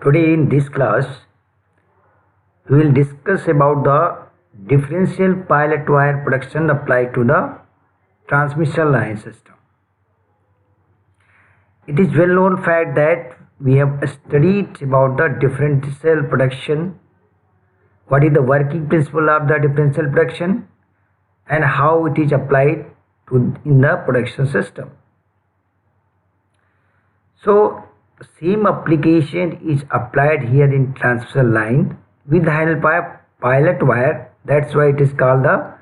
Today in this class, we will discuss about the differential pilot wire production applied to the transmission line system. It is well known fact that we have studied about the differential production, what is the working principle of the differential production and how it is applied in the production system. So same application is applied here in transmission line with the help of pilot wire. That's why it is called the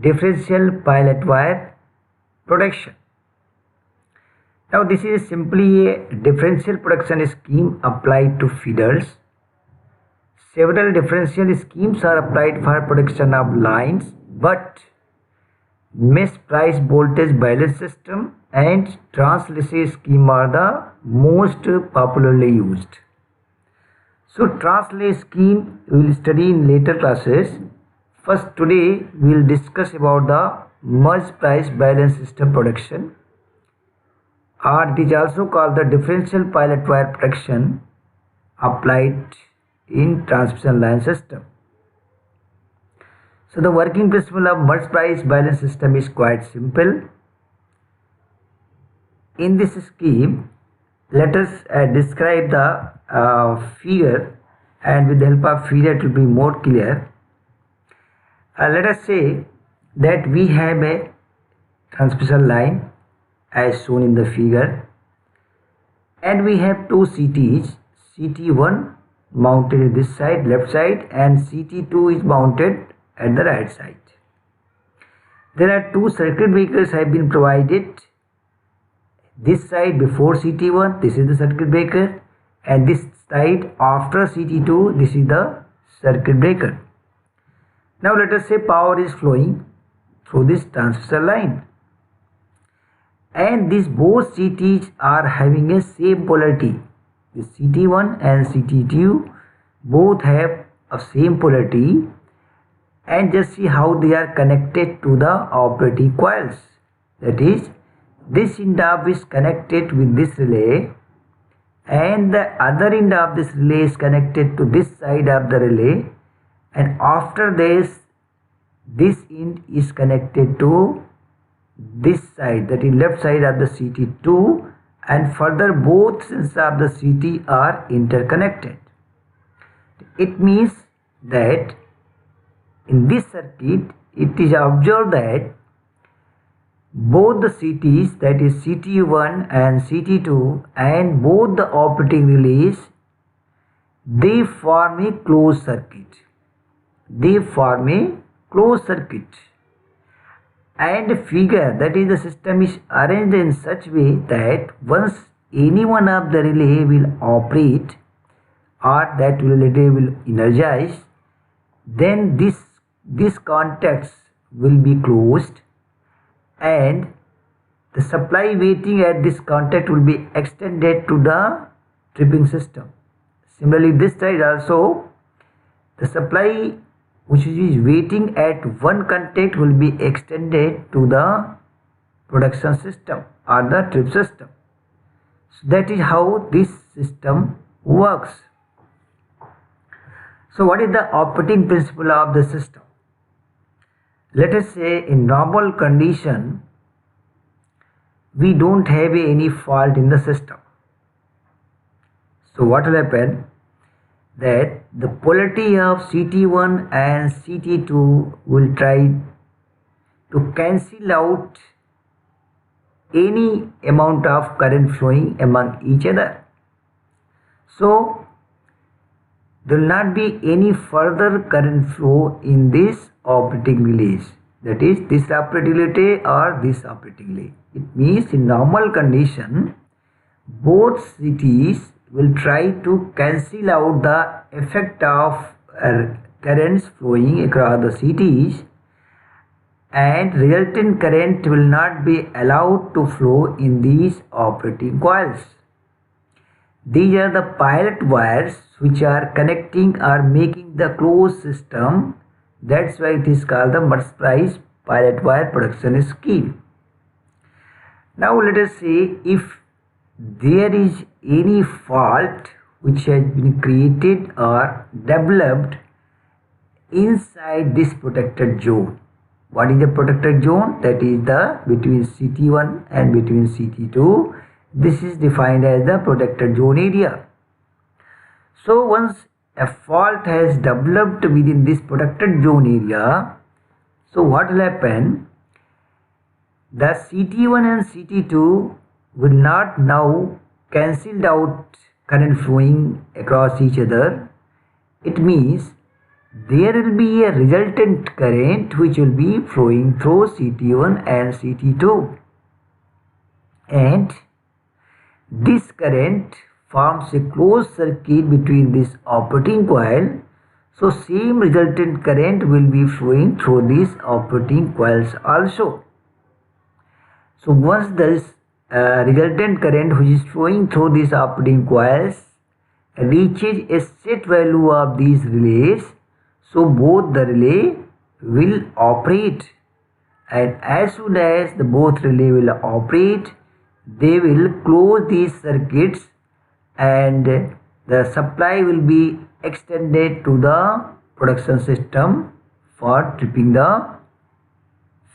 differential pilot wire production. Now this is simply a differential production scheme applied to feeders. Several differential schemes are applied for production of lines, but mesh price voltage balance system and translease scheme are the most popularly used. So translease scheme we will study in later classes. First today we will discuss about the mesh price balance system production, or it is also called the differential pilot wire production applied in transmission line system. So the working principle of mesh price balance system is quite simple. In this scheme, let us describe the figure, and with the help of figure it will be more clear. Let us say that we have a transmission line as shown in the figure, and we have two CTs, CT1 mounted at this side, left side, and CT2 is mounted at the right side. There are two circuit breakers have been provided. This side before CT1, this is the circuit breaker, and this side after CT2, this is the circuit breaker. Now let us say power is flowing through this transmission line, and these both CTs are having a same polarity. The CT1 and CT2 both have a same polarity, and just see how they are connected to the operating coils. That is, this end of is connected with this relay, and the other end of this relay is connected to this side of the relay, and after this end is connected to this side, that is left side of the CT2, and further both ends of the CT are interconnected. It means that in this circuit it is observed that both the CTs, that is CT1 and CT2, and both the operating relays, they form a closed circuit. They form a closed circuit, and figure, that is the system is arranged in such way that once any one of the relay will operate or that relay will energize, then these contacts will be closed, and the supply waiting at this contact will be extended to the tripping system. Similarly, this side also, the supply which is waiting at one contact will be extended to the production system or the trip system. So that is how this system works. So what is the operating principle of the system? Let us say in normal condition we don't have any fault in the system. So what will happen? That the polarity of CT1 and CT2 will try to cancel out any amount of current flowing among each other. So there will not be any further current flow in this operating relays, that is this operating relay or this operating relay. It means in normal condition both CTs will try to cancel out the effect of currents flowing across the CTs, and resultant current will not be allowed to flow in these operating coils. These are the pilot wires which are connecting or making the closed system. That's why it is called the mesh price pilot wire production scheme. Now let us say if there is any fault which has been created or developed inside this protected zone. What is the protected zone? That is the between CT1 and between CT2. This is defined as the protected zone area. So once a fault has developed within this protected zone area, so what will happen? The CT1 and CT2 will not now cancel out current flowing across each other. It means there will be a resultant current which will be flowing through CT1 and CT2, and this current forms a closed circuit between this operating coil. So same resultant current will be flowing through these operating coils also. So once this resultant current which is flowing through these operating coils reaches a set value of these relays, so both the relay will operate, and as soon as the both relay will operate, they will close these circuits and the supply will be extended to the production system for tripping the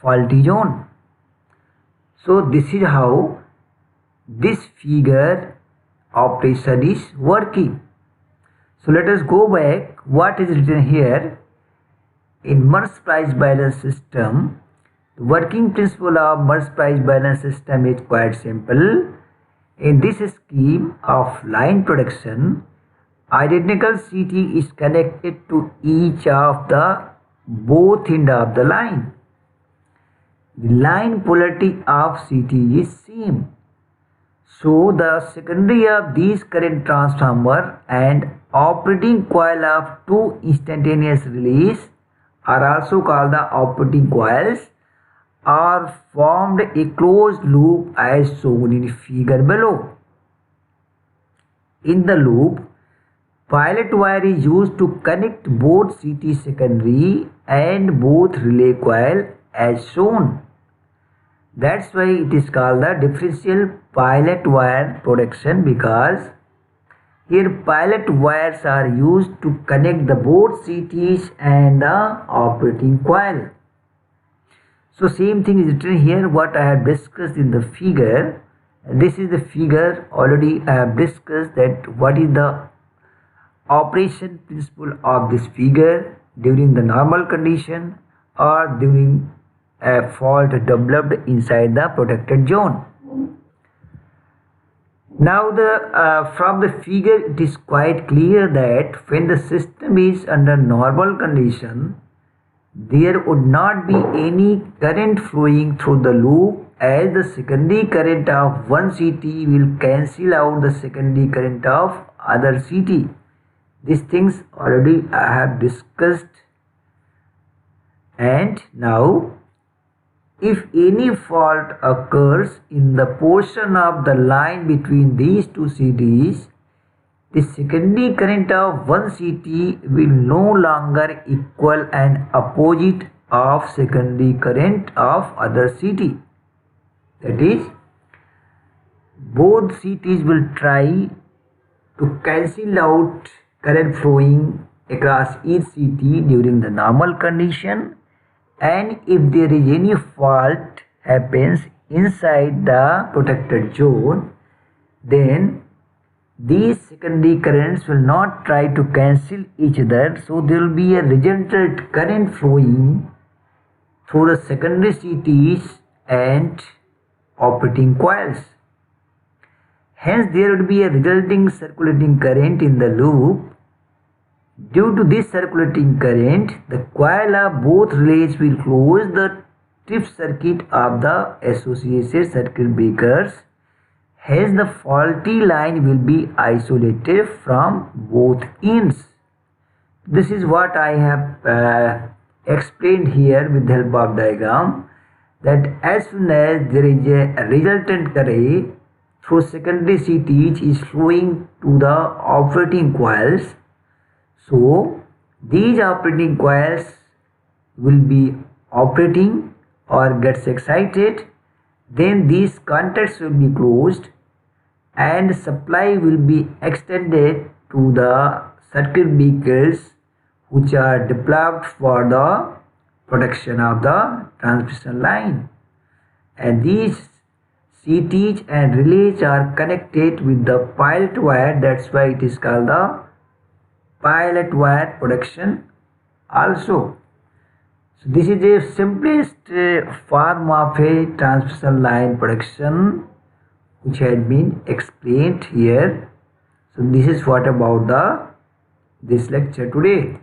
faulty zone. So this is how this figure operation is working. So let us go back. What is written here? In Merz price balance system, the working principle of Merz price balance system is quite simple. In this scheme of line production, identical CT is connected to each of the both end of the line. The line polarity of CT is same. So the secondary of these current transformer and operating coil of two instantaneous relays are also called the operating coils, are formed a closed loop as shown in figure below. In the loop, pilot wire is used to connect both CT secondary and both relay coil as shown. That's why it is called the differential pilot wire production, because here pilot wires are used to connect the both CTs and the operating coil. So same thing is written here what I have discussed in the figure. This is the figure already I have discussed that what is the operation principle of this figure during the normal condition or during a fault developed inside the protected zone. Now from the figure it is quite clear that when the system is under normal condition, there would not be any current flowing through the loop, as the secondary current of one CT will cancel out the secondary current of other CT. These things already I have discussed. And now if any fault occurs in the portion of the line between these two CTs, the secondary current of one CT will no longer equal an opposite of secondary current of other CT. That is, both CTs will try to cancel out current flowing across each CT during the normal condition, and if there is any fault happens inside the protected zone, then these secondary currents will not try to cancel each other, so there will be a resultant current flowing through the secondary CTs and operating coils. Hence there would be a resulting circulating current in the loop. Due to this circulating current, the coil of both relays will close the trip circuit of the associated circuit breakers. Hence the faulty line will be isolated from both ends. This is what I have explained here with the help of diagram, that as soon as there is a resultant current through secondary CTs is flowing to the operating coils, so these operating coils will be operating or gets excited, then these contacts will be closed and supply will be extended to the circuit breakers which are developed for the protection of the transmission line. And these CTs and relays are connected with the pilot wire. That's why it is called the pilot wire protection also. So this is the simplest form of a transmission line protection which had been explained here. So this is what about this lecture today.